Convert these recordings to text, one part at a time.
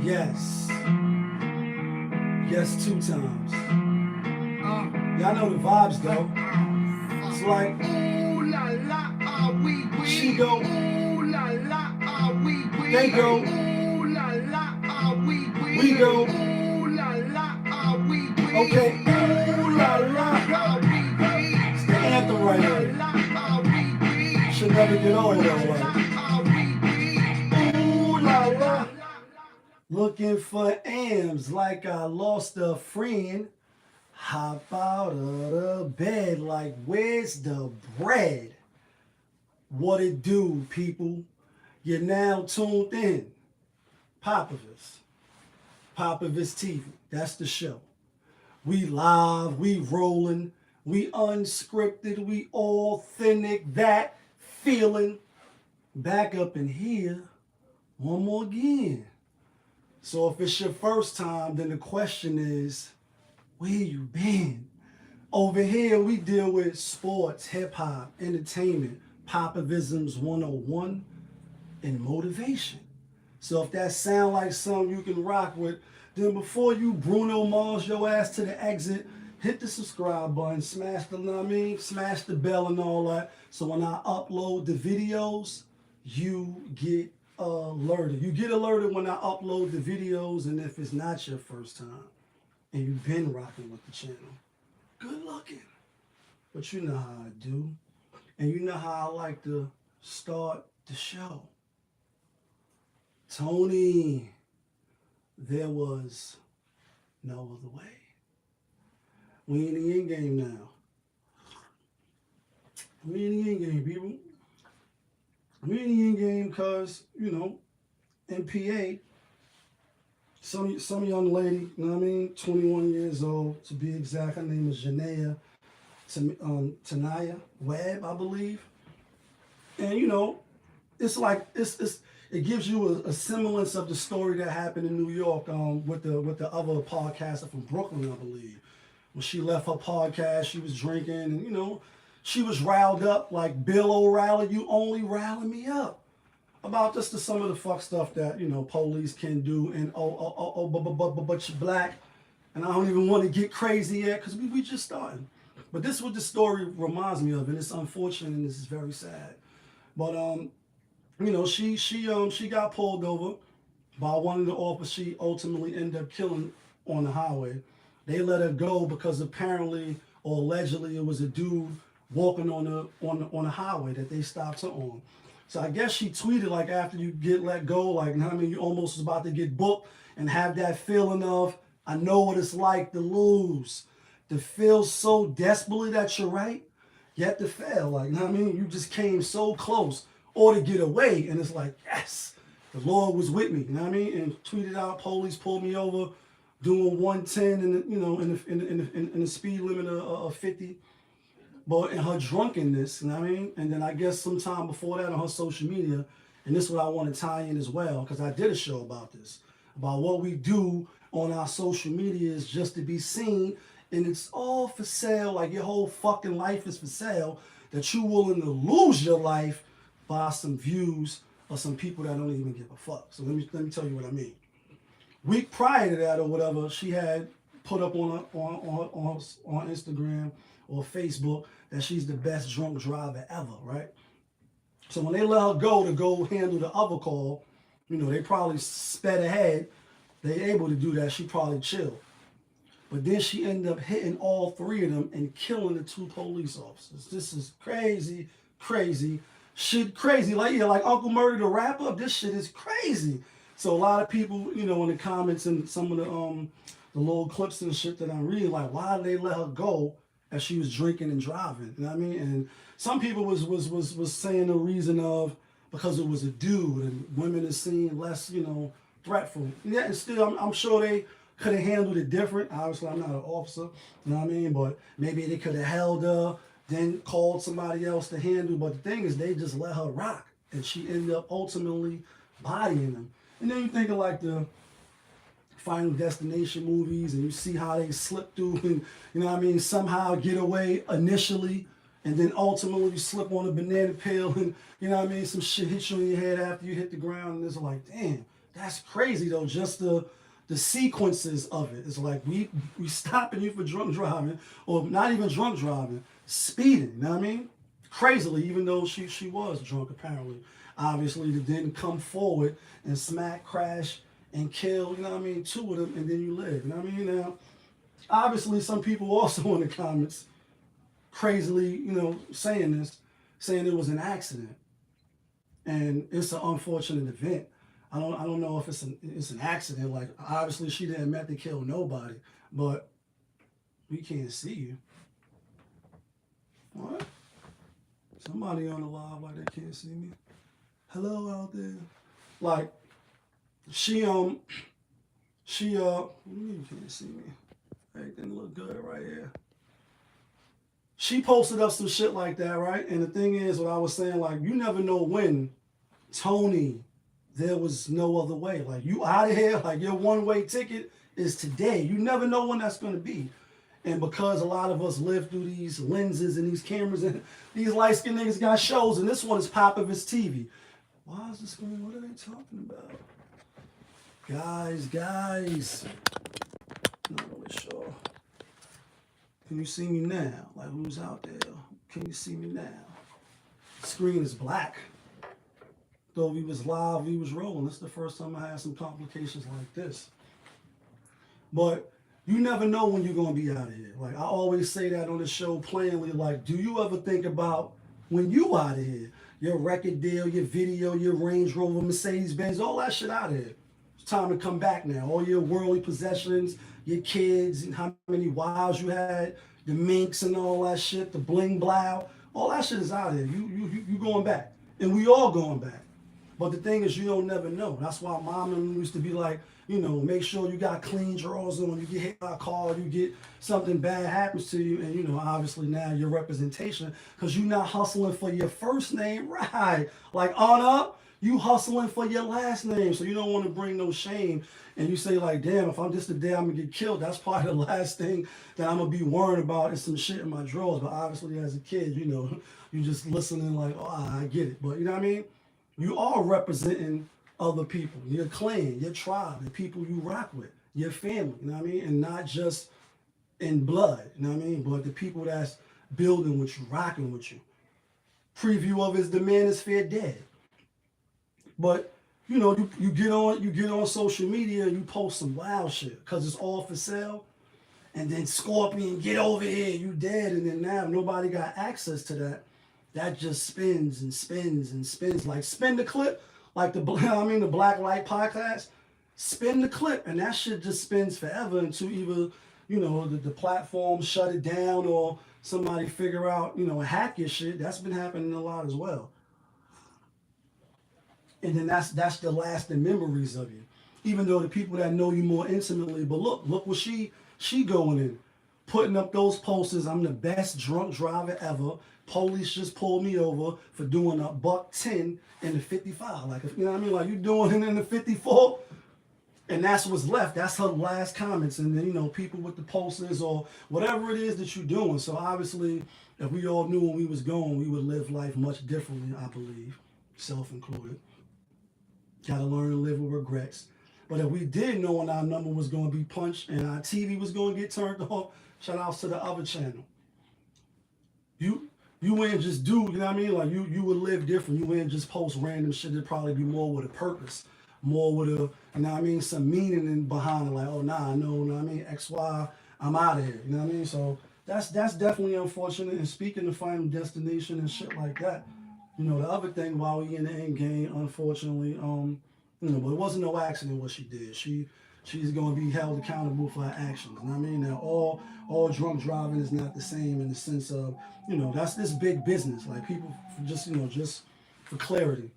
Yes. Yes, 2 times. Y'all know the vibes though. It's like ooh la la, we she go, ooh la la, we they go, ooh la la, we go. ooh la la, we Okay, ooh la la. It's the anthem right here. Should never get old though, like. Ooh la la. Looking for M's like I lost a friend. Hop out of the bed like where's the bread? What it do, people? You're now tuned in. Popovich. Popovich TV. That's the show. We live, we rolling, we unscripted, we authentic, that feeling. Back up in here one more again. So if it's your first time, then the question is, where you been? Over here, we deal with sports, hip-hop, entertainment, Popovisms 101, and motivation. So if that sound like something you can rock with, then before you Bruno Mars your ass to the exit, hit the subscribe button, smash the, smash the bell and all that. So when I upload the videos, you get alerted. You get alerted when I upload the videos, and if it's not your first time and you've been rocking with the channel, good looking. But you know how I do. And you know how I like to start the show. Tony, there was no other way. We in the end game now. We in the end game, people. We in the end game because, you know, in PA, some young lady, you know what I mean, 21 years old, to be exact, her name is Tanaya Webb, I believe. And, you know, it's like, it gives you a semblance of the story that happened in New York with the other podcaster from Brooklyn, I believe. When she left her podcast, she was drinking, and you know, she was riled up like Bill O'Reilly. You only riling me up about just some of the fuck stuff that you know police can do, and but you're black, and I don't even want to get crazy yet because we just starting. But this is what the story reminds me of, and it's unfortunate and this is very sad. But you know, she got pulled over by one of the officers she ultimately ended up killing on the highway. They let her go because apparently or allegedly it was a dude walking on the highway that they stopped her on. So I guess she tweeted like after you get let go, like I mean you almost was about to get booked and have that feeling of I know what it's like to lose, to feel so desperately that you're right, yet to fail. Like I mean you just came so close. Or to get away, and it's like, yes, the Lord was with me, you know what I mean? And tweeted out, police pulled me over, doing 110 in you know in the speed limit of 50. But in her drunkenness, you know what I mean? And then I guess sometime before that on her social media, and this is what I want to tie in as well, because I did a show about this, about what we do on our social media is just to be seen, and it's all for sale, like your whole fucking life is for sale, that you're willing to lose your life by some views of some people that don't even give a fuck. So let me tell you what I mean. Week prior to that or whatever, she had put up on Instagram or Facebook that she's the best drunk driver ever, right? So when they let her go to go handle the other call, you know, they probably sped ahead. They able to do that. She probably chilled. But then she ended up hitting all three of them and killing the 2 police officers. This is crazy, crazy. Shit crazy. Like, yeah, like Uncle Murder the rapper, this shit is crazy. So a lot of people, you know, in the comments and some of the little clips and shit that I'm reading, like, why did they let her go as she was drinking and driving? You know what I mean? And some people was saying the reason of because it was a dude and women are seen less, you know, threatful. Yeah, and still I'm sure they could have handled it different. Obviously I'm not an officer, you know what I mean? But maybe they could have held her, then called somebody else to handle. But the thing is, they just let her rock, and she ended up ultimately bodying them. And then you think of like the Final Destination movies, and you see how they slip through and, you know what I mean, somehow get away initially, and then ultimately you slip on a banana peel and, you know what I mean, some shit hits you in your head after you hit the ground, and it's like, damn, That's crazy though. Just the sequences of it. It's like we stopping you for drunk driving, or not even drunk driving, speeding. You know what I mean? Crazily, even though she was drunk apparently. Obviously, they didn't come forward and smack, crash, and kill. You know what I mean? Two of them, and then you live. You know what I mean? Now, obviously, some people also in the comments crazily, saying this, saying it was an accident, and it's an unfortunate event. I don't know if it's an accident. Like obviously she didn't meant to kill nobody, but we can't see you. What? Somebody on the live like they can't see me. Hello out there. Like you can't see me. Everything look good right here. She posted up some shit like that, right? And the thing is, what I was saying, like, you never know when Tony, there was no other way. Like, you out of here, like, your one-way ticket is today. You never know when that's going to be. And because a lot of us live through these lenses and these cameras, and these light-skinned niggas got shows, and this one is Popovich TV. Why is this going? What are they talking about? Guys. Not really sure. Can you see me now? Like, who's out there? Can you see me now? The screen is black. Though we was live, we was rolling. This is the first time I had some complications like this. But you never know when you're going to be out of here. Like, I always say that on the show plainly. Like, do you ever think about when you out of here? Your record deal, your video, your Range Rover, Mercedes-Benz, all that shit out of here. It's time to come back now. All your worldly possessions, your kids, and how many wives you had, the minks and all that shit, the bling blow, all that shit is out of here. You going back. And we all going back. But the thing is, you don't never know. That's why mom used to be like, make sure you got clean drawers on. You get hit by a car, you get something bad happens to you, and obviously now your representation, because you're not hustling for your first name, right? Like on up, you hustling for your last name, so you don't want to bring no shame. And you say like, damn, if I'm just the day I'm gonna get killed, that's probably the last thing that I'm gonna be worrying about is some shit in my drawers. But obviously, as a kid, you just listening like, oh, I get it. But you know what I mean? You are representing other people, your clan, your tribe, the people you rock with, your family, you know what I mean? And not just in blood, you know what I mean? But the people that's building with you, rocking with you. Preview of is the Mano-Sphere dead. But you get on social media and you post some wild shit because it's all for sale. And then Scorpion, get over here, you dead. And then now nobody got access to that. That just spins and spins and spins. Like spin the clip, like the Black Light podcast. Spin the clip, and that shit just spins forever until either the platform shut it down or somebody figure out hack your shit. That's been happening a lot as well. And then that's the lasting memories of you. Even though the people that know you more intimately, but look what she going in, putting up those posters. I'm the best drunk driver ever. Police just pulled me over for doing a $110 in the 55. Like, you know what I mean? Like, you doing it in the 54, and that's what's left. That's her last comments. And then, people with the posters or whatever it is that you're doing. So obviously, if we all knew when we was going, we would live life much differently, I believe, self-included. Got to learn to live with regrets. But if we did know when our number was going to be punched and our TV was going to get turned off, shout outs to the other channel. You wouldn't just do, you know what I mean? Like, you would live different. You wouldn't just post random shit. It'd probably be more with a purpose. More with a, some meaning behind it. Like, oh, nah, no, you know what I mean? XY, I'm out of here. You know what I mean? So that's definitely unfortunate. And speaking of Final Destination and shit like that, the other thing while we in the end game, unfortunately, but it wasn't no accident what she did. She's going to be held accountable for her actions. You know what I mean? Now, all drunk driving is not the same in the sense of, that's this big business. Like, people just for clarity,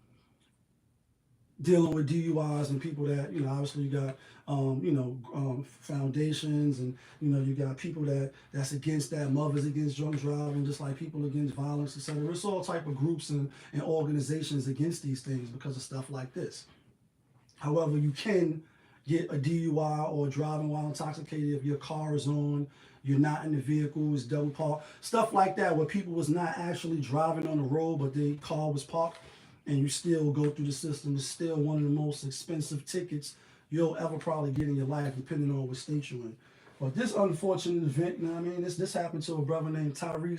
dealing with DUIs and people that, obviously you got, foundations and, you got people that's against that, mothers against drunk driving, just like people against violence, etc. It's all type of groups and organizations against these things because of stuff like this. However, you can get a DUI or driving while intoxicated if your car is on, you're not in the vehicle, it's double parked, stuff like that where people was not actually driving on the road, but their car was parked and you still go through the system. It's still one of the most expensive tickets you'll ever probably get in your life, depending on what state you're in. But this unfortunate event, you know what I mean? This happened to a brother named Tyree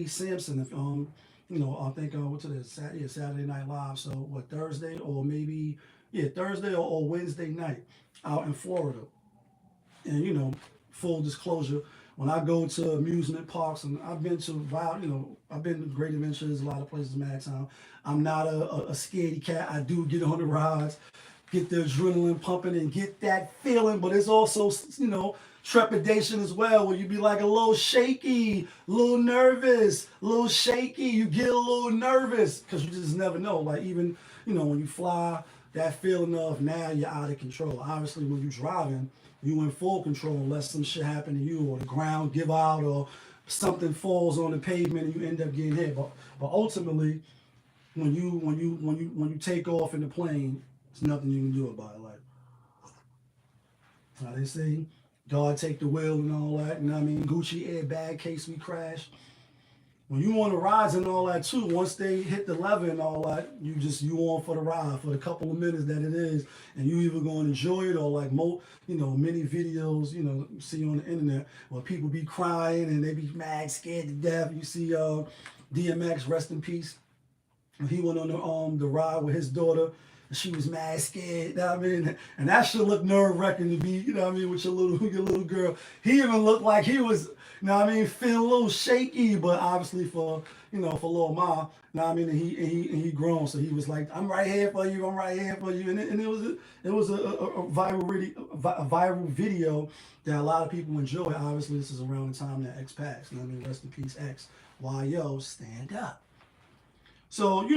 Sampson. I think what's it is? Saturday Night Live. So what, Thursday or maybe Thursday or Wednesday night out in Florida. And full disclosure, when I go to amusement parks, and I've been to Great Adventures, a lot of places in Madtown. I'm not a scaredy cat. I do get on the rides, get the adrenaline pumping, and get that feeling. But it's also trepidation as well, where you be like a little shaky, a little nervous, a little shaky. You get a little nervous because you just never know. Like even when you fly, that feeling of now you're out of control. Obviously, when you're driving, you in full control unless some shit happen to you or the ground give out or something falls on the pavement and you end up getting hit. But ultimately, when you take off in the plane, there's nothing you can do about it. Like how they say, God take the wheel and all that. You know what I mean? Gucci airbag case we crash. When you on the rides and all that too, once they hit the lever and all that, you on for the ride for the couple of minutes that it is, and you either gonna enjoy it or like many videos you see on the internet where people be crying and they be mad, scared to death. You see DMX, rest in peace. He went on the ride with his daughter. She was mad scared, you know what I mean? And that shit looked nerve-wracking to be, with your little girl. He even looked like he was, feeling a little shaky, but obviously for little Ma, and he grown, so he was like, I'm right here for you, and it was a viral video that a lot of people enjoy. Obviously, this is around the time that X passed, rest in peace, X. Why, yo, stand up. So,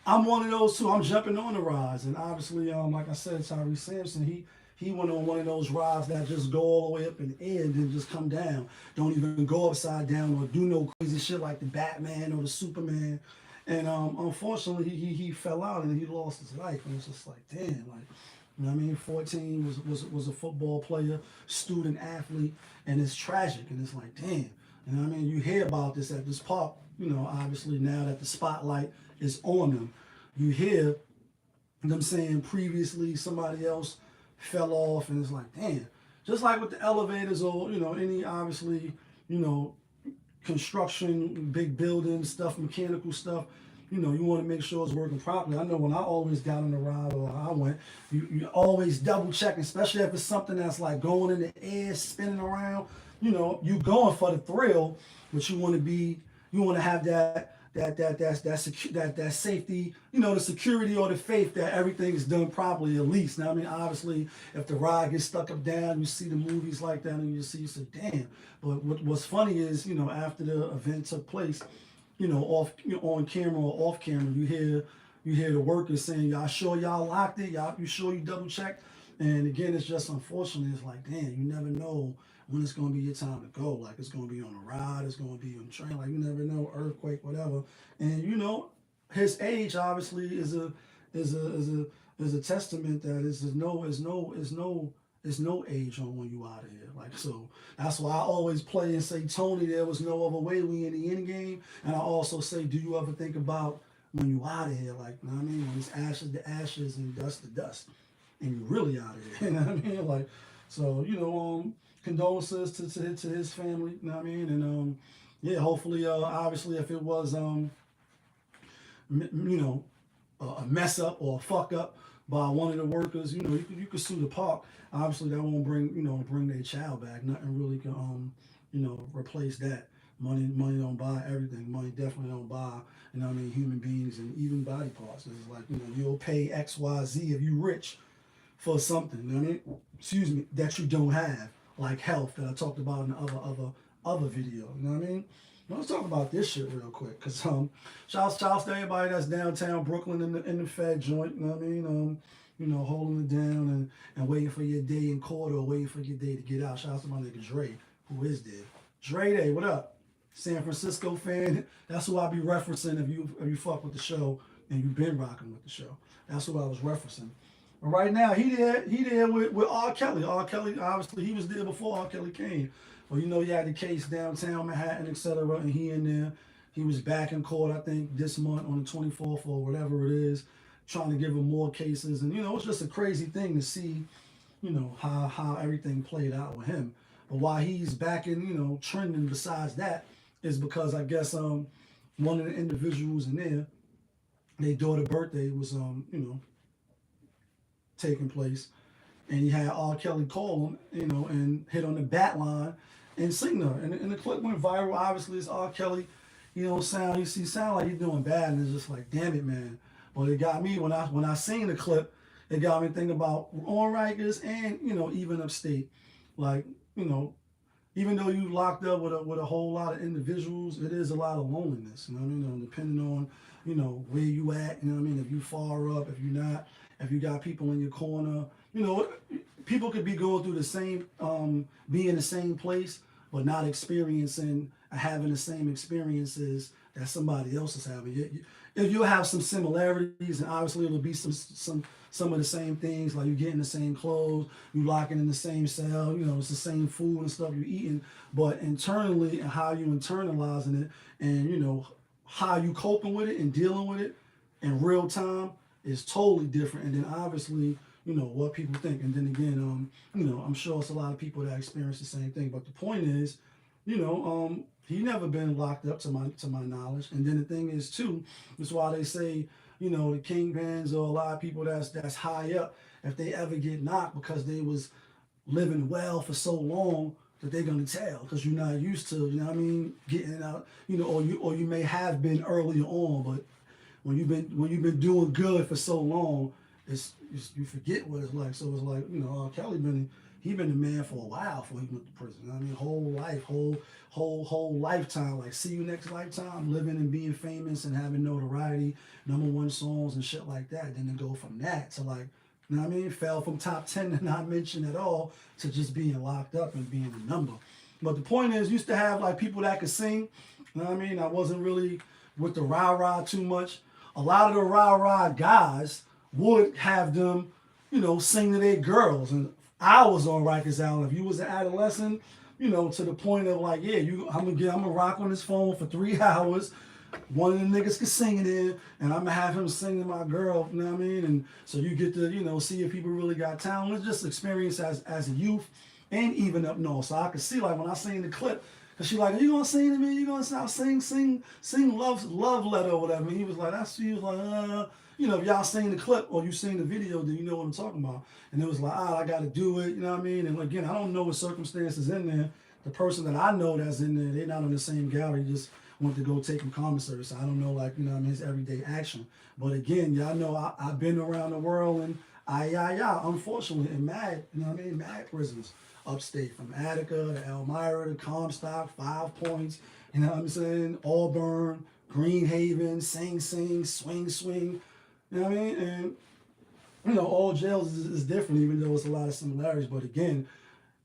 I'm one of those too. I'm jumping on the rides, and obviously, like I said, Tyree Sampson, he went on one of those rides that just go all the way up in the air and then just come down. Don't even go upside down or do no crazy shit like the Batman or the Superman. And unfortunately, he fell out and he lost his life. And it's just like, damn, like 14 was a football player, student athlete, and it's tragic. And it's like, damn, you hear about this at this park. Obviously now that the spotlight is on them, you hear them saying previously somebody else fell off, and it's like, damn. Just like with the elevators or any obviously construction, big building stuff, mechanical stuff. You want to make sure it's working properly. I know when I always got on the ride or I went, you always double check, especially if it's something that's like going in the air, spinning around. You going for the thrill, but you want to have that safety, the security or the faith that everything is done properly at least. Now, obviously, if the ride gets stuck up down, you see the movies like that and you say, damn. But what's funny is, after the event took place, on camera or off camera, you hear the workers saying, y'all sure y'all locked it? You sure you double checked? And again, it's just unfortunate. It's like, damn, you never know when it's going to be your time to go. Like, it's going to be on a ride, it's going to be on a train, like, you never know, earthquake, whatever. And his age obviously is a testament that is no age on when you out of here. Like, so that's why I always play and say, Tony, there was no other way, we in the end game. And I also say, do you ever think about when you out of here? Like, when it's ashes to ashes and dust to dust, and you really out of here. You know what I mean? Like, so condolences to his family, And hopefully, obviously, if it was a mess up or a fuck up by one of the workers, you could sue the park. Obviously, that won't bring their child back. Nothing really can replace that. Money don't buy everything. Money definitely don't buy human beings and even body parts. It's like you'll pay XYZ if you rich for something. Excuse me, that you don't have. Like health that I talked about in the other video, Let's talk about this shit real quick, cause shouts to everybody that's downtown Brooklyn in the Fed joint, holding it down and waiting for your day in court or waiting for your day to get out. Shouts to my nigga Dre, who is dead. Dre Day, what up? San Francisco fan. That's who I be referencing if you fuck with the show and you've been rocking with the show. That's who I was referencing. But right now, he there with R. Kelly. R. Kelly, obviously, he was there before R. Kelly came. Well, you had the case downtown Manhattan, etc., and he in there. He was back in court, I think, this month on the 24th or whatever it is, trying to give him more cases. And, it's just a crazy thing to see, how everything played out with him. But why he's back in, trending besides that is because I guess one of the individuals in there, their daughter's birthday was, taking place. And he had R. Kelly call him, and hit on the bat line and sing her. And the clip went viral. Obviously, it's R. Kelly. He sound like he's doing bad, and it's just like, damn it, man. But it got me when I seen the clip. It got me thinking about on Rikers and even upstate, like even though you locked up with a whole lot of individuals, it is a lot of loneliness. You know what I mean? Depending on where you at. You know what I mean? If you far up, if you're not, if you got people in your corner, people could be going through the same, be in the same place, but not experiencing, having the same experiences that somebody else is having. You'll have some similarities, and obviously it'll be some of the same things, like you getting the same clothes, you locking in the same cell, it's the same food and stuff you're eating, but internally and how you internalizing it, and how you coping with it and dealing with it in real time is totally different. And then obviously, what people think. And then again, I'm sure it's a lot of people that experience the same thing. But the point is, he never been locked up to my knowledge. And then the thing is too, that's why they say, the kingpins or a lot of people that's high up, if they ever get knocked because they was living well for so long, that they're gonna tell, because you're not used to, getting out, or you may have been earlier on, but when you've been doing good for so long, it's you forget what it's like. So it's like, R. Kelly been the man for a while before he went to prison. Whole life, whole lifetime. Like, see you next lifetime, living and being famous and having notoriety, #1 songs and shit like that. Then to go from that to like, fell from top 10 to not mention at all to just being locked up and being a number. But the point is, used to have like people that could sing. I wasn't really with the rah-rah too much. A lot of the rah-rah guys would have them, sing to their girls. And I was on Rikers Island. If you was an adolescent, to the point of like, yeah, I'm gonna rock on this phone for 3 hours. One of the niggas can sing it in, and I'm gonna have him sing to my girl, And so you get to, see if people really got talent. It's just experience as a youth and even up north. So I could see, like, when I seen the clip, cause she like, are you gonna sing to me? You gonna sing love letter or whatever? And he was like, he was like, if y'all seen the clip or you seen the video, then you know what I'm talking about. And it was like, I gotta do it, And again, I don't know what circumstances in there. The person that I know that's in there, they're not on the same gallery, just went to go take him commissary. So I don't know, like, his everyday action. But again, y'all know I've been around the world, and unfortunately, in mad prisons upstate, from Attica to Elmira to Comstock, 5 Points, Auburn, Greenhaven, Sing Sing, Swing. And all jails is different, even though it's a lot of similarities. But again,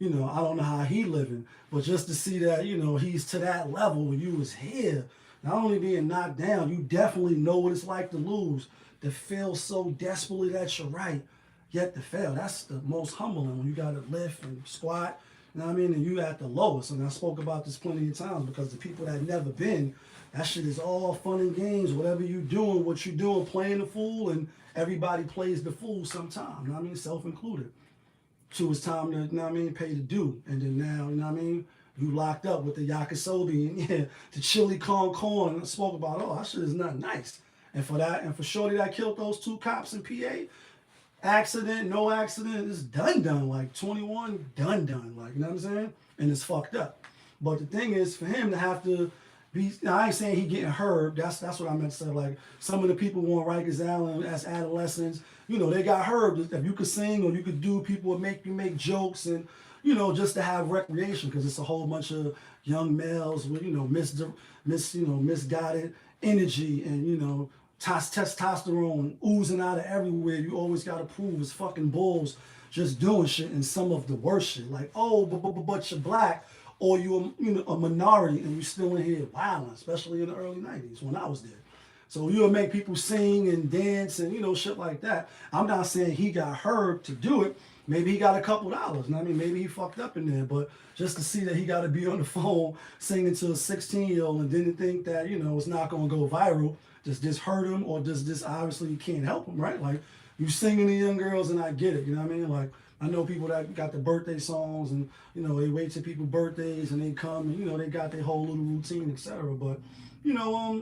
I don't know how he living, but just to see that, he's to that level when you was here, not only being knocked down, you definitely know what it's like to lose, to feel so desperately that you're right, yet to fail. That's the most humbling, when you got to lift and squat, and you at the lowest. And I spoke about this plenty of times, because the people that never been, that shit is all fun and games. Whatever you doing, what you doing, playing the fool, and everybody plays the fool sometime, self-included. So it's time to, pay the due. And then now, you locked up with the yakisobe and the chili con corn. And I spoke about, that shit is not nice. And for Shorty that killed those 2 cops in PA, accident, no accident, it's done. Like 21, done. Like, you know what I'm saying? And it's fucked up. But the thing is, for him to have to be, now I ain't saying he getting hurt. That's what I meant to say. Like, some of the people on Rikers Island as adolescents, they got hurt. If you could sing or you could do, people would make jokes and, just to have recreation, because it's a whole bunch of young males with, misguided energy and, testosterone oozing out of everywhere. You always got to prove it's fucking bulls just doing shit, and some of the worst shit. Like, but you're black, or you're a minority and you still in here wilding, especially in the early 90s when I was there. So you'll make people sing and dance and, you know, shit like that. I'm not saying he got heard to do it. Maybe he got a couple dollars. You know what I mean? Maybe he fucked up in there. But just to see that he got to be on the phone singing to a 16-year-old and didn't think that, you know, it's not going to go viral, just this hurt him, or just obviously you can't help him, right? Like, you singing to young girls, and I get it. You know what I mean? Like, I know people that got the birthday songs, and, you know, they wait till people's birthdays and they come and, you know, they got their whole little routine, etc. But, you know,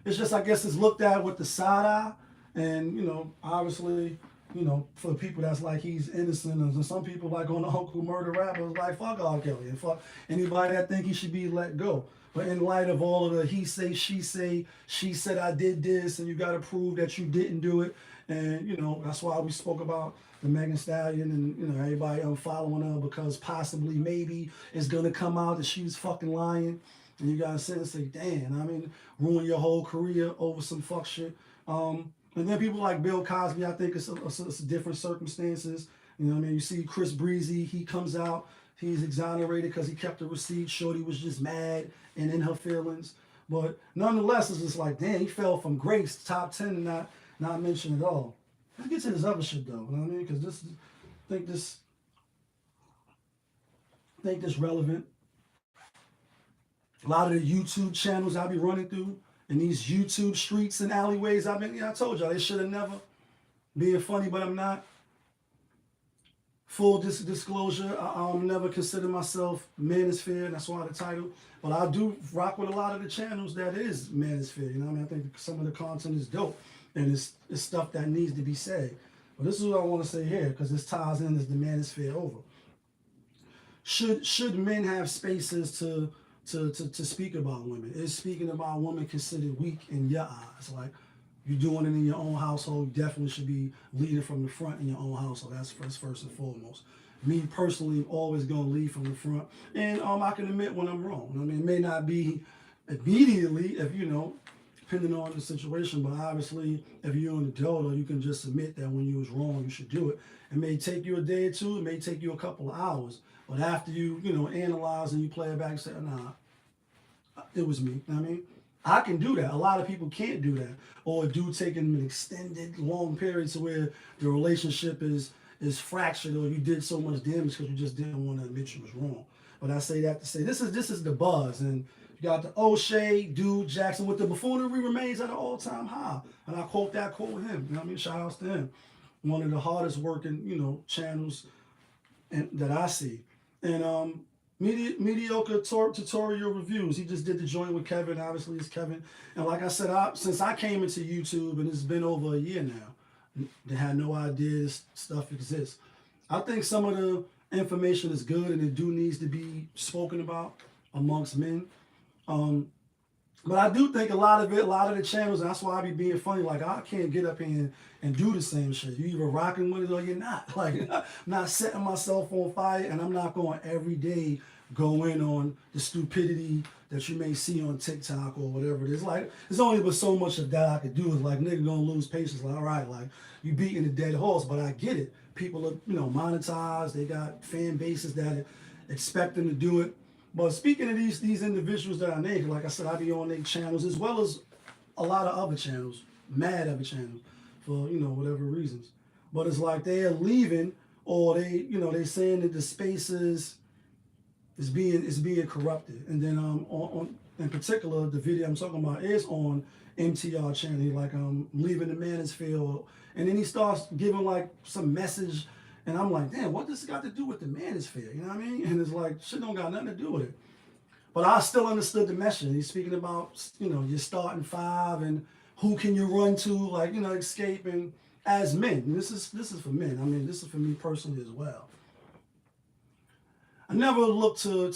it's just, I guess it's looked at with the side eye, and, you know, obviously, you know, for people that's like he's innocent, and some people like on the Uncle Murder rappers like fuck R. Kelly and fuck anybody that think he should be let go. But in light of all of the he say, she said I did this, and you got to prove that you didn't do it, and you know that's why we spoke about the Megan Thee Stallion and you know everybody unfollowing her because possibly maybe it's gonna come out that she was fucking lying, and you gotta sit and say, damn, I mean, ruin your whole career over some fuck shit. And then people like Bill Cosby, I think it's different circumstances. You know what I mean? You see Chris Breezy, he comes out, he's exonerated because he kept the receipt. Shorty was just mad and in her feelings. But nonetheless, it's just like, damn, he fell from grace, top 10 and not mentioned at all. Let's get to this other shit though, you know what I mean? Because think this relevant. A lot of the YouTube channels I be running through, in these YouTube streets and alleyways, I told y'all, they should have never. Being funny, but I'm not. Full disclosure, I'll never consider myself Mano-Sphere, that's why the title. But I do rock with a lot of the channels that is Mano-Sphere, you know what I mean? I think some of the content is dope, and it's stuff that needs to be said. But this is what I want to say here, because this ties in as the Mano-Sphere OvA. Should men have spaces to speak about women? Is speaking about women considered weak in your eyes? Like, you're doing it in your own household, you definitely should be leading from the front in your own household. That's first and foremost. Me personally, always going to lead from the front. And I can admit when I'm wrong. I mean, it may not be immediately, if you know, depending on the situation, but obviously, if you're an adult, you can just admit that when you was wrong, you should do it. It may take you a day or two, it may take you a couple of hours, but after you analyze and you play it back and say, nah, it was me. I mean, I can do that. A lot of people can't do that, or do take an extended, long period to where the relationship is fractured, or you did so much damage because you just didn't want to admit you was wrong. But I say that to say this is the buzz, and you got the O'Shea, Dude, Jackson with the buffoonery remains at an all-time high, and I quote that quote with him. You know what I mean? Shout outs to him. One of the hardest working channels that I see, and mediocre tutorial reviews. He just did the joint with Kevin. Obviously, it's Kevin. And like I said, since I came into YouTube, and it's been over a year now, they had no idea this stuff exists. I think some of the information is good, and it needs to be spoken about amongst men. But I do think a lot of the channels, and that's why I be being funny, like I can't get up here and do the same shit. You either rocking with it or you're not. Like, I'm not setting myself on fire, and I'm not going every day go in on the stupidity that you may see on TikTok or whatever it is. Like, there's only but so much of that I could do. Is like, nigga gonna lose patience. Like, all right, like, you beating a dead horse, but I get it. People are, monetized. They got fan bases that expect them to do it. But speaking of these individuals that I named, like I said, I be on their channels as well as a lot of other channels, mad other channels, for whatever reasons. But it's like they are leaving, or they saying that the spaces is being corrupted. And then on in particular, the video I'm talking about is on MTR channel. He like leaving the Mano-Sphere, and then he starts giving like some message. And I'm like, damn, what does this got to do with the Mano-Sphere? You know what I mean? And it's like, shit don't got nothing to do with it. But I still understood the message. He's speaking about, you're starting 5 and who can you run to, like, escaping as men. And this is for men. I mean, this is for me personally as well. I never look to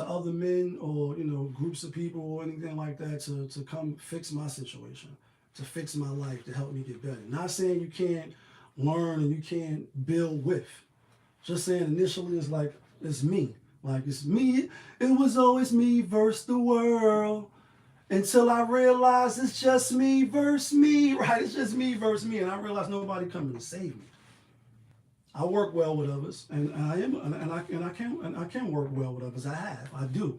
other men or, groups of people or anything like that to come fix my situation, to fix my life, to help me get better. Not saying you can't learn and you can't build with. Just saying initially it's like, it's me. Like, it's me. It was always me versus the world. Until I realized it's just me versus me, right? It's just me versus me. And I realized nobody coming to save me. I work well with others, and I can work well with others. I do.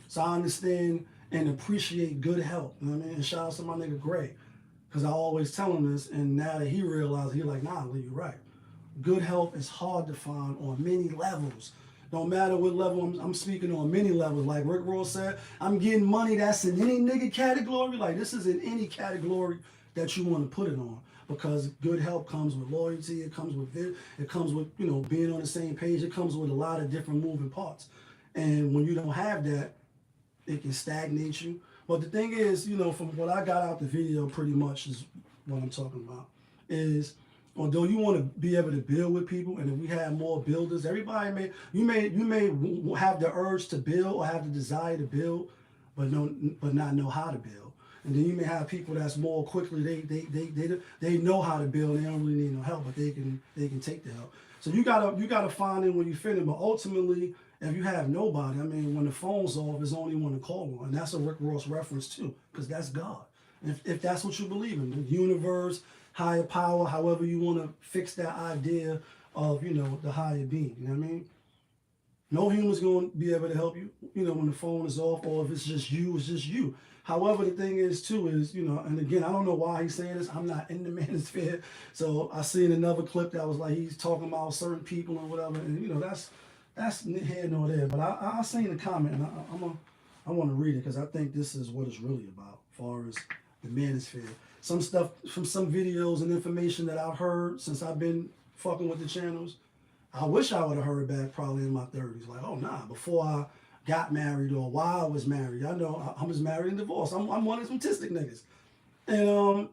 So I understand and appreciate good help. You know what I mean? And shout out to my nigga Gray, because I always tell him this, and now that he realized, he like, nah, Lee, you're right. Good help is hard to find on many levels. No matter what level I'm speaking on, many levels. Like Rick Ross said, I'm getting money that's in any nigga category. Like this is in any category that you want to put it on, because good help comes with loyalty. It comes with being on the same page. It comes with a lot of different moving parts. And when you don't have that, it can stagnate you. But the thing is, from what I got out the video, pretty much is what I'm talking about. Is although you want to be able to build with people, and if we have more builders, everybody you may have the urge to build or have the desire to build, but not know how to build. And then you may have people that's more quickly they know how to build. They don't really need no help, but they can take the help. So you gotta find it when you fit it. But ultimately, if you have nobody, I mean, when the phone's off, there's only one to call on, and that's a Rick Ross reference too, because that's God. If that's what you believe in, the universe, higher power, however you want to fix that idea of the higher being. You know what I mean? No human's going to be able to help you, when the phone is off, or if it's just you, it's just you. However, the thing is, too, is, and again, I don't know why he's saying this. I'm not in the Mano-Sphere. So I seen another clip that was like he's talking about certain people and whatever. And, that's here nor there. But I seen the comment, and I want to read it, because I think this is what it's really about as far as the Mano-Sphere. Some stuff from some videos and information that I've heard since I've been fucking with the channels. I wish I would have heard back probably in my 30s. Like, oh, nah, before I got married or while I was married. I know I was married and divorced. I'm one of them autistic niggas. And,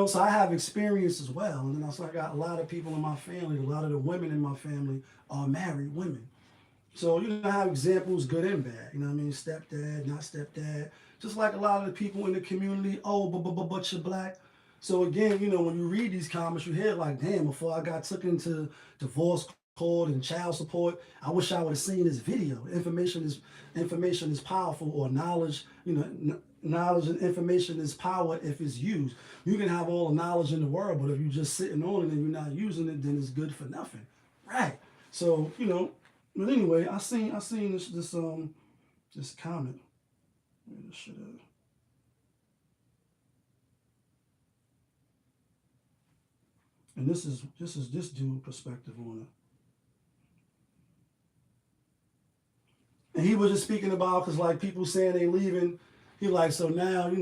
so I have experience as well. And then also I got a lot of people in my family, a lot of the women in my family are married women. So, I have examples, good and bad. You know what I mean? Stepdad, not stepdad. Just like a lot of the people in the community, but you're black. So again, when you read these comments, you hear like, damn, before I got took into divorce court and child support, I wish I would have seen this video. Information is powerful, or knowledge, knowledge and information is power if it's used. You can have all the knowledge in the world, but if you're just sitting on it and you're not using it, then it's good for nothing. Right. So, but anyway, I seen this comment. This shit is. And this is this dude perspective on it. And he was just speaking about, because like people saying they leaving, he like, so now, when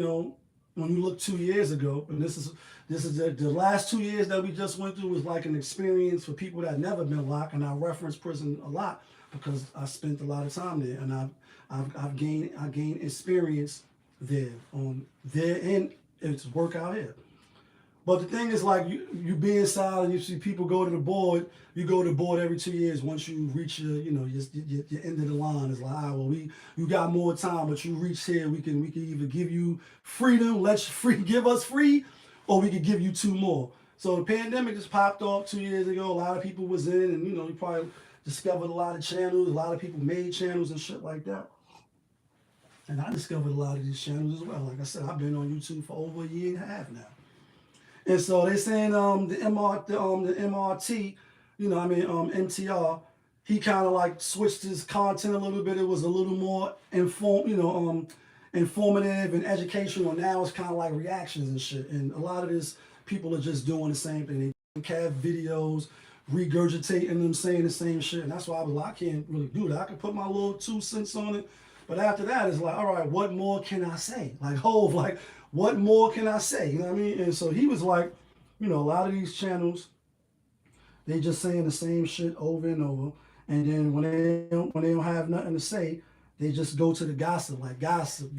you look 2 years ago, and this is the last 2 years that we just went through was like an experience for people that never been locked, and I reference prison a lot because I spent a lot of time there, and I've gained experience there and it's work out here. But the thing is, like, you be inside and you see people go to the board. You go to the board every 2 years. Once you reach your end of the line, it's like, well, you got more time, but you reach here. We can either give you freedom, give us free, or we could give you 2 more. So the pandemic just popped off 2 years ago. A lot of people was in, and you probably discovered a lot of channels. A lot of people made channels and shit like that. And I discovered a lot of these channels as well. Like I said, I've been on YouTube for over a year and a half now. And so they saying the MRT, MTR, he kind of like switched his content a little bit. It was a little more informative and educational. Now it's kind of like reactions and shit. And a lot of this, people are just doing the same thing. They have videos, regurgitating them, saying the same shit. And that's why I was like, I can't really do that. I can put my little 2 cents on it. But after that, it's like, all right, what more can I say? Like, Hov, like, what more can I say? You know what I mean? And so he was like, a lot of these channels, they just saying the same shit over and over. And then when they don't have nothing to say, they just go to the gossip, like gossip.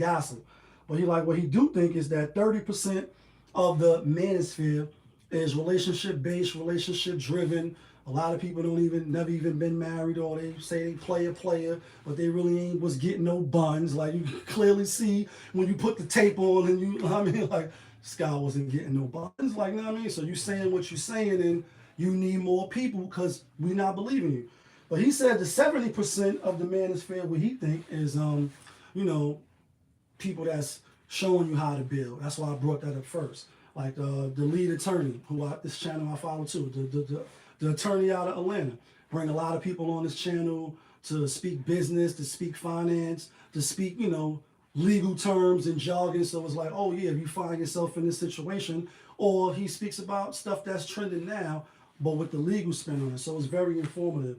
But what he do think is that 30% of the Mano-Sphere is relationship-based, relationship-driven. A lot of people never even been married, or they say they player, but they really was getting no buns. Like you can clearly see when you put the tape on, and like this guy wasn't getting no buns. Like, So you saying what you're saying, and you need more people because we not believing you. But he said the 70% of the Mano-Sphere, what he think is, people that's showing you how to build. That's why I brought that up first. Like the lead attorney, this channel I follow too, the attorney out of Atlanta. Bring a lot of people on this channel to speak business, to speak finance, to speak, legal terms and jargon. So it's like, oh yeah, if you find yourself in this situation, or he speaks about stuff that's trending now, but with the legal spin on it. So it's very informative.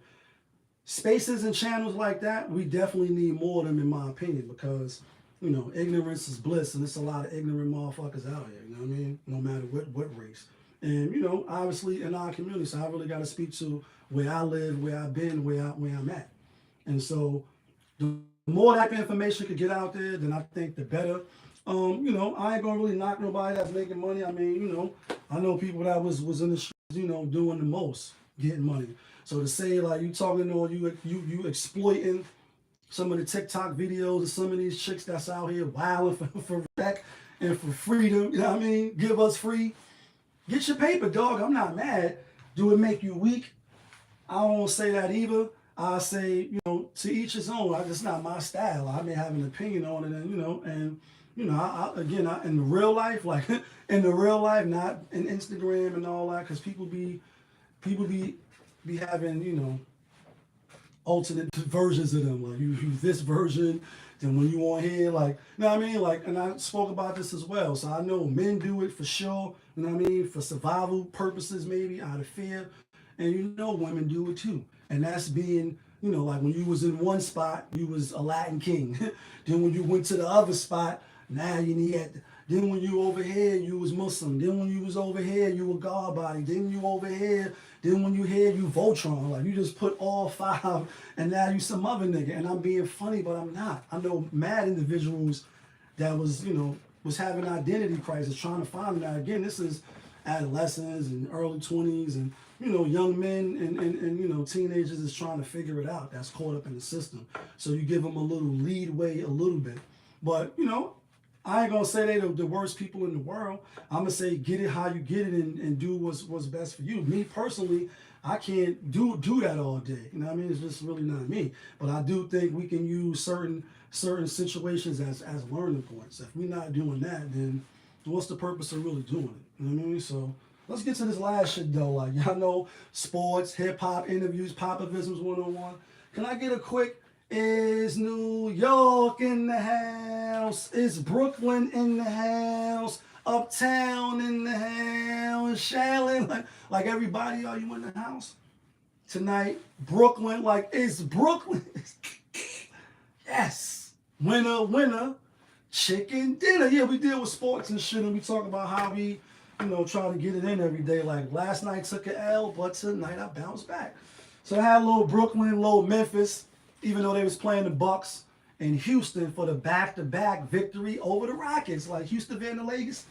Spaces and channels like that, we definitely need more of them, in my opinion, because ignorance is bliss, and there's a lot of ignorant motherfuckers out here. You know what I mean? No matter what race. And obviously in our community, so I really got to speak to where I live, where I've been, where I'm at. And so the more that information could get out there, then I think the better. I ain't gonna really knock nobody that's making money. I mean, I know people that was in the streets, doing the most, getting money. So to say like you talking or you exploiting some of the TikTok videos of some of these chicks that's out here wilding for respect and for freedom, you know what I mean? Give us free. Get your paper, dog. I'm not mad. Do it make you weak? I don't say that either. I say, to each his own. It's not my style. I may have an opinion on it, and in real life, like in the real life, not in Instagram and all that, because people be having, alternate versions of them. Like you use this version, then when you on here, like, you know what I mean? Like, and I spoke about this as well. So I know men do it for sure, you know what I mean? For survival purposes, maybe out of fear. And women do it too. And that's being, like when you was in one spot, you was a Latin king. Then when you went to the other spot, now you need. Then when you over here, you was Muslim. Then when you was over here, you were God body. Then you over here. Then when you here, you Voltron. Like you just put all five, and now you some other nigga. And I'm being funny, but I'm not. I know mad individuals that was having identity crisis, trying to find that. Again, this is adolescents and early 20s and young men and teenagers is trying to figure it out. That's caught up in the system. So you give them a little leadway, a little bit. But I ain't gonna say they the worst people in the world. I'm gonna say get it how you get it and do what's best for you. Me personally, I can't do that all day. You know what I mean? It's just really not me. But I do think we can use certain situations as learning points. If we're not doing that, then what's the purpose of really doing it? You know what I mean? So let's get to this last shit though. Like y'all know, sports, hip hop, interviews, popavisms 101. Can I get a quick? Is New York in the house? Is Brooklyn in the house? Uptown in the house? Charlotte, like everybody, are you in the house tonight? Brooklyn, like is Brooklyn? Yes, winner, chicken dinner. Yeah, we deal with sports and shit, and we talk about how we, try to get it in every day. Like last night took an L, but tonight I bounced back. So I had a little Brooklyn, a little Memphis. Even though they was playing the Bucks in Houston for the back-to-back victory over the Rockets, like Houston Van Lakers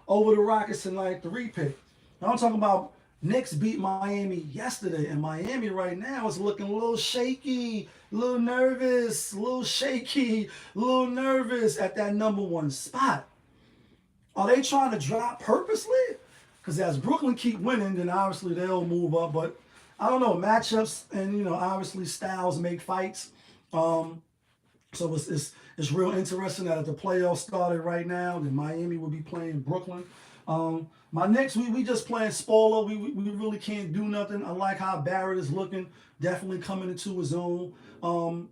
over the Rockets in like the repick. I'm talking about Knicks beat Miami yesterday, and Miami right now is looking a little shaky, a little nervous, a little shaky, a little nervous at that #1 spot. Are they trying to drop purposely? Because as Brooklyn keep winning, then obviously they'll move up, but I don't know, matchups and obviously styles make fights. So it's real interesting that if the playoffs started right now, then Miami will be playing Brooklyn. My Knicks, we just playing spoiler. We really can't do nothing. I like how Barrett is looking, definitely coming into his own.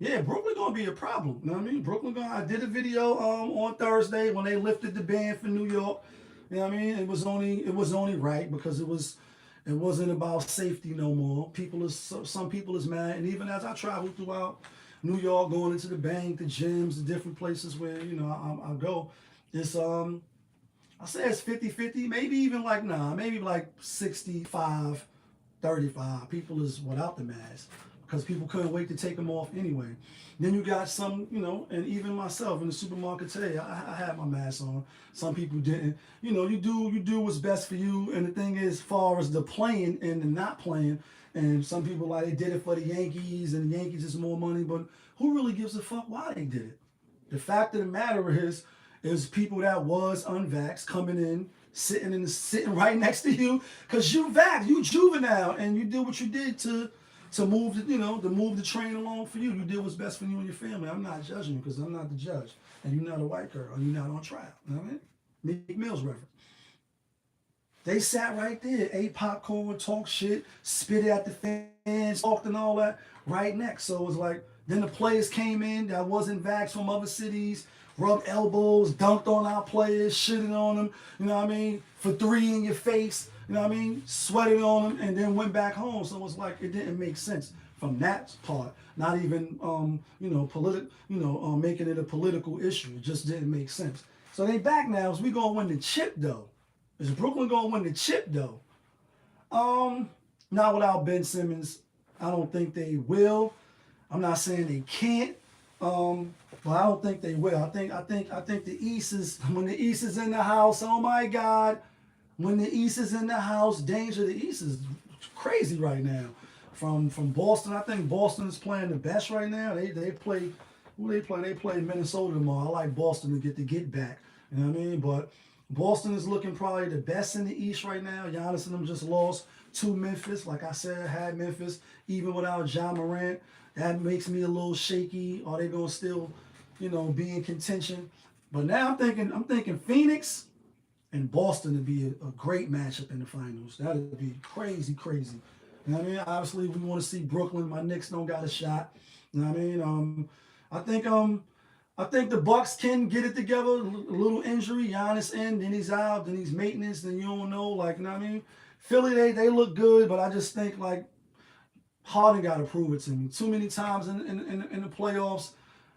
Yeah, Brooklyn gonna be a problem. You know what I mean? Brooklyn I did a video on Thursday when they lifted the ban for New York. You know what I mean? It was only right because it wasn't about safety no more. Some people is mad, and even as I travel throughout New York, going into the bank, the gyms, the different places where I go, it's I say it's 50-50, maybe even maybe like 65-35. People is without the mask because people couldn't wait to take them off anyway. Then you got some, and even myself in the supermarket today, I had my mask on. Some people didn't. You do what's best for you. And the thing is, as far as the playing and the not playing, and some people they did it for the Yankees, and the Yankees is more money, but who really gives a fuck why they did it? The fact of the matter is people that was unvaxxed coming in, sitting right next to you, because you vaxxed, you juvenile, and you did what you did to move the train along for you. You did what's best for you and your family. I'm not judging you because I'm not the judge. And you're not a white girl. And you're not on trial. You know what I mean? Meek Mill's reference. They sat right there, ate popcorn, talked shit, spit it at the fans, talked and all that right next. So it was like, then the players came in that wasn't vaxxed from other cities, rubbed elbows, dunked on our players, shitting on them, you know what I mean, for 3 in your face, you know what I mean, sweated on them, and then went back home. So it's like it didn't make sense from that part. Not even making it a political issue. It just didn't make sense. So they back now. Is we gonna win the chip though? Is Brooklyn gonna win the chip though? Not without Ben Simmons. I don't think they will. I'm not saying they can't. But I don't think they will. I think the East is, when the East is in the house, oh my God. When the East is in the house, danger. The East is crazy right now. From Boston, I think Boston is playing the best right now. They play, who they play? They play Minnesota tomorrow. I like Boston to get back. You know what I mean? But Boston is looking probably the best in the East right now. Giannis and them just lost to Memphis. Like I said, I had Memphis even without Ja Morant. That makes me a little shaky. Are they gonna still, be in contention? But now I'm thinking Phoenix and Boston would be a great matchup in the finals. That would be crazy, crazy. You know what I mean? Obviously, we want to see Brooklyn. My Knicks don't got a shot. You know what I mean? I think the Bucks can get it together. A little injury, Giannis in, then he's out, then he's maintenance, then you don't know. Like, you know what I mean? Philly, they look good, but I just think like Harden got to prove it to me. Too many times in the playoffs,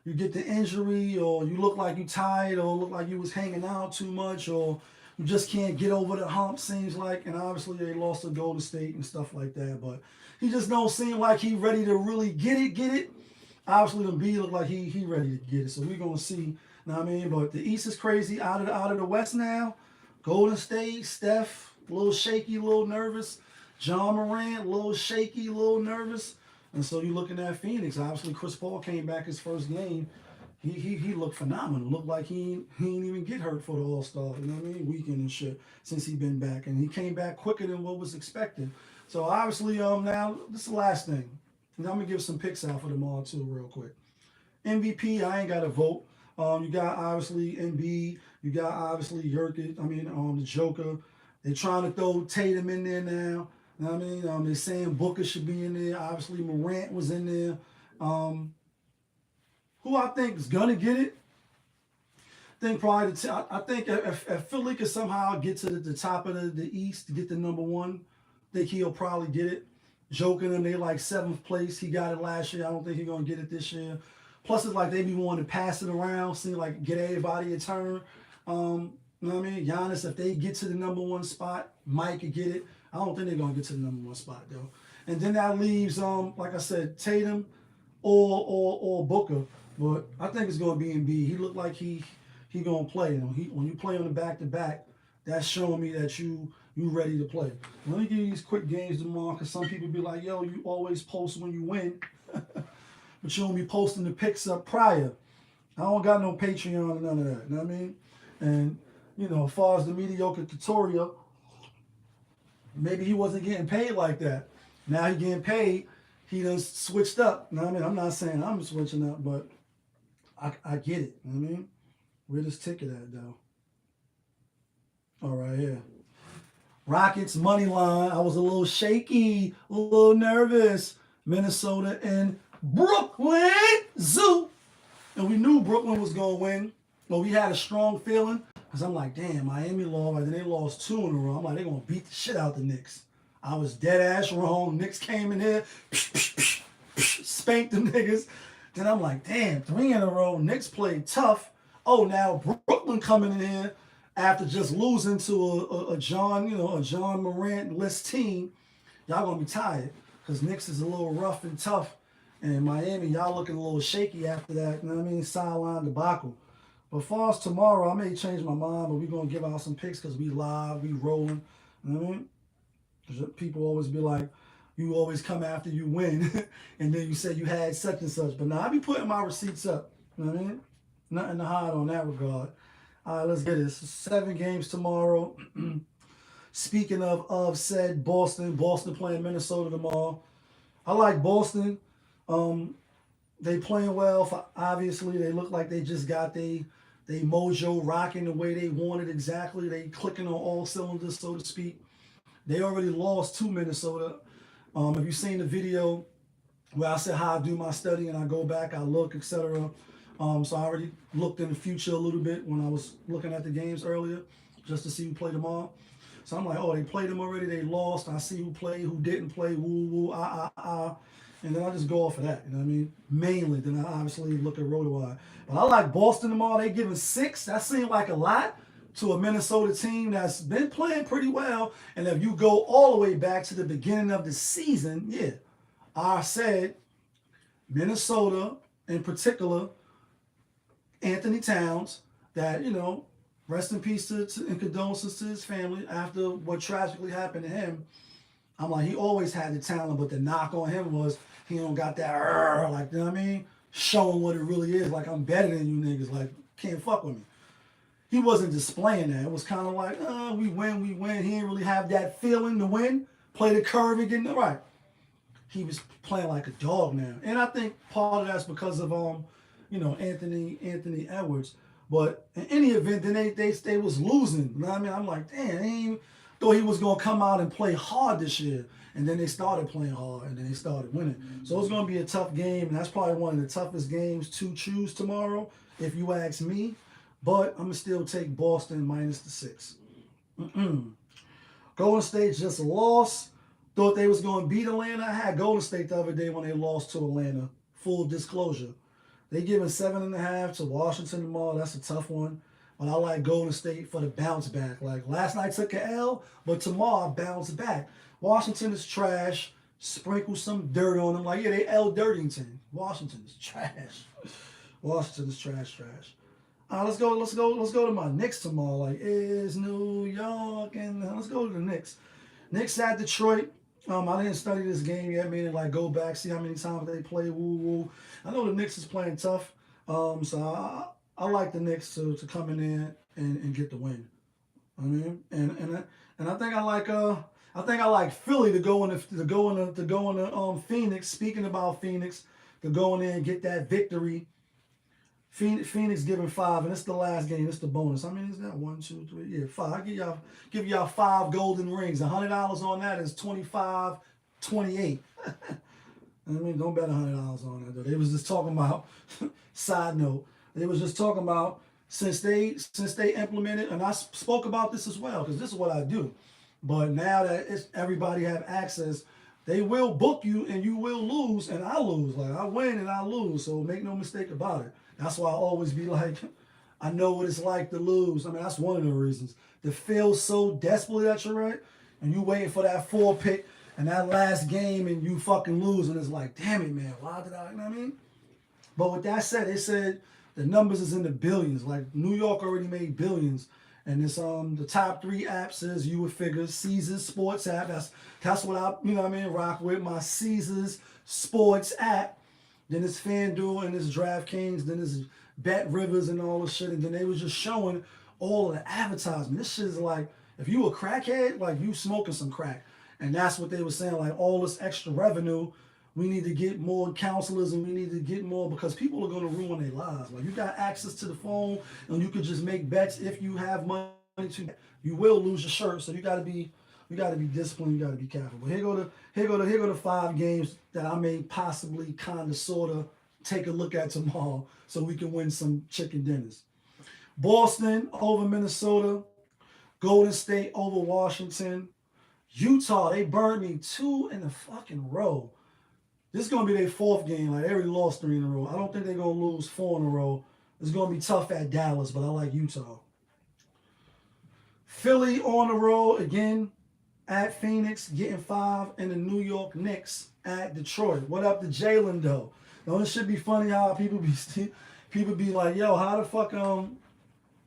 you get the injury, or you look like you tired, or look like you was hanging out too much, or you just can't get over the hump, seems like. And obviously they lost to Golden State and stuff like that. But he just don't seem like he ready to really get it. Obviously the B look like he ready to get it. So we're gonna see. You know what I mean? But the East is crazy. Out of the West now. Golden State, Steph, a little shaky, a little nervous. John Morant, a little shaky, a little nervous. And so you're looking at Phoenix. Obviously Chris Paul came back his first game. He looked phenomenal. Looked like he ain't even get hurt for the All-Star, you know what I mean, weekend and shit since he been back. And he came back quicker than what was expected. So obviously now this is the last thing. And I'm gonna give some picks out for tomorrow too, real quick. MVP, I ain't got a vote. You got obviously Embiid. You got obviously Jokic. The Joker. They're trying to throw Tatum in there now. You know what I mean? They're saying Booker should be in there. Obviously Morant was in there. Who I think is gonna get it? I think if Philly could somehow get to the top of the East to get the number one, I think he'll probably get it. Joking them, they like 7th place. He got it last year. I don't think he's gonna get it this year. Plus, it's like they be wanting to pass it around, seem like get everybody a turn. You know what I mean? Giannis, if they get to the number one spot, Mike could get it. I don't think they're gonna get to the number one spot though. And then that leaves, like I said, Tatum or Booker. But I think it's gonna be Embiid. He looked like he gonna play. When you play on the back-to-back, that's showing me that you ready to play. Let me give you these quick games tomorrow, because some people be like, yo, you always post when you win. But you don't be posting the picks up prior. I don't got no Patreon or none of that. You know what I mean? And, as far as the mediocre tutorial, maybe he wasn't getting paid like that. Now he getting paid. He done switched up. You know what I mean? I'm not saying I'm switching up, but I get it. You know what I mean? Where this ticket at, though? All right, here. Rockets money line. I was a little shaky, a little nervous. Minnesota and Brooklyn Zoo. And we knew Brooklyn was going to win. But we had a strong feeling. Because I'm like, damn, Miami lost. And then they lost 2 in a row. I'm like, they're going to beat the shit out the Knicks. I was dead ass wrong. Knicks came in here, spanked them niggas. Then I'm like, damn, 3 in a row. Knicks played tough. Oh, now Brooklyn coming in here after just losing to a John Morant-less team. Y'all gonna be tired because Knicks is a little rough and tough. And Miami, y'all looking a little shaky after that. You know what I mean? Sideline debacle. But as far as tomorrow, I may change my mind, but we're gonna give out some picks because we live, we rolling. You know what I mean? People always be like, you always come after you win, and then you say you had such and such. But now I be putting my receipts up. You know what I mean? Nothing to hide on that regard. All right, let's get it. 7 games tomorrow. Speaking of said Boston playing Minnesota tomorrow. I like Boston. They playing well. Obviously, they look like they just got they mojo rocking the way they wanted exactly. They clicking on all cylinders, so to speak. They already lost to Minnesota. Have you seen the video where I said how I do my study and I go back, I look, etc.? So I already looked in the future a little bit when I was looking at the games earlier, just to see who played tomorrow. So I'm like, oh, they played them already. They lost. I see who played, who didn't play. Woo woo and then I just go off of that. You know what I mean? Mainly, then I obviously look at RotoWire. But I like Boston tomorrow. They giving 6. That seemed like a lot to a Minnesota team that's been playing pretty well. And if you go all the way back to the beginning of the season, yeah, I said Minnesota in particular, Anthony Towns, that, you know, rest in peace and condolences to his family after what tragically happened to him. I'm like, he always had the talent, but the knock on him was he don't got that, like, you know what I mean? Showing what it really is. Like, I'm better than you niggas. Like, can't fuck with me. He wasn't displaying that. It was kind of like, we win. He didn't really have that feeling to win. Play the curve and get it right. He was playing like a dog now. And I think part of that's because of, you know, Anthony Edwards. But in any event, then they was losing. You know what I mean? I'm like, damn, thought he was going to come out and play hard this year. And then they started playing hard, and then they started winning. So it's going to be a tough game, and that's probably one of the toughest games to choose tomorrow, if you ask me. But I'm going to still take Boston minus the 6. Golden State just lost. Thought they was going to beat Atlanta. I had Golden State the other day when they lost to Atlanta. Full disclosure. They giving 7.5 to Washington tomorrow. That's a tough one. But I like Golden State for the bounce back. Like, last night took an L, but tomorrow I bounce back. Washington is trash. Sprinkle some dirt on them. Like, yeah, they L Dirtington. Washington is trash. Washington is trash. Let's go to my Knicks tomorrow. Like, is New York, and let's go to the Knicks. Knicks at Detroit. I didn't study this game yet, meaning like go back, see how many times they play. Woo. I know the Knicks is playing tough. So I like the Knicks to come in there and get the win. I mean, and I think I like Philly to go in Phoenix. Speaking about Phoenix, to go in there and get that victory. Phoenix giving 5, and it's the last game. It's the bonus. I mean, is that 1, 2, 3? Yeah, 5. I give y'all 5 golden rings. $100 on that is $25, $28. I mean, don't bet $100 on that though. They was just talking about. Side note, they was just talking about since they implemented, and I spoke about this as well because this is what I do. But now that everybody have access, they will book you and you will lose, and I lose. Like, I win and I lose. So make no mistake about it. That's why I always be like, I know what it's like to lose. I mean, that's one of the reasons. To feel so desperately that you're right, and you waiting for that 4 pick and that last game and you fucking lose, and it's like, damn it, man, why did I, you know what I mean? But with that said, they said the numbers is in the billions. Like, New York already made billions. And it's the top 3 apps is, you would figure, Caesars Sports app. That's what I, you know what I mean, rock with, my Caesars Sports app. Then it's FanDuel, and it's DraftKings, then it's Bet Rivers and all this shit. And then they was just showing all of the advertisement. This shit is like, if you a crackhead, like, you smoking some crack. And that's what they were saying, like, all this extra revenue, we need to get more counselors, and we need to get more, because people are going to ruin their lives. Like, you got access to the phone, and you could just make bets if you have money to. You will lose your shirt, so you got to be disciplined. You got to be careful. But here go the 5 games that I may possibly kind of sort of take a look at tomorrow, so we can win some chicken dinners. Boston over Minnesota, Golden State over Washington, Utah. They burned me 2 in a fucking row. This is going to be their 4th game. Like, they already lost 3 in a row. I don't think they're going to lose 4 in a row. It's going to be tough at Dallas, but I like Utah. Philly on the road again at Phoenix, getting 5, and the New York Knicks at Detroit. What up to Jalen, though? Don't it should be funny how people be like, yo, how the fuck,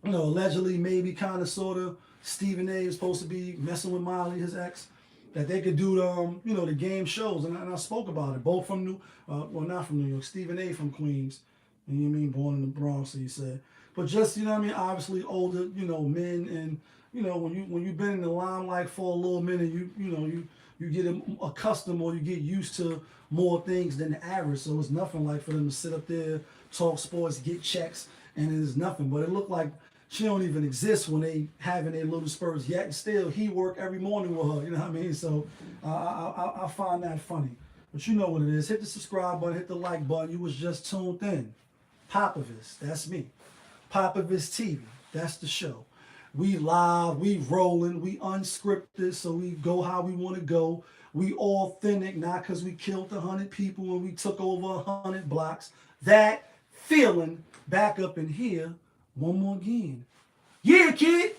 allegedly, maybe, kind of, sort of, Stephen A. is supposed to be messing with Miley, his ex, that they could do the game shows, and I spoke about it, both from not from New York, Stephen A. from Queens, you know what I mean, born in the Bronx, he said, but just, you know what I mean, obviously older, men, and, when you've been in the limelight for a little minute, you get accustomed, or you get used to more things than the average, so it's nothing like for them to sit up there, talk sports, get checks, and it is nothing, but it looked like she don't even exist when they having their little spurs, yet still he work every morning with her, you know what I mean? So I find that funny. But you know what it is. Hit the subscribe button, hit the like button. You was just tuned in. Popovich, that's me. Popovich TV, that's the show. We live, we rolling, we unscripted, so we go how we want to go. We authentic, not because we killed 100 people and we took over 100 blocks. That feeling back up in here one more again. Yeah, kid.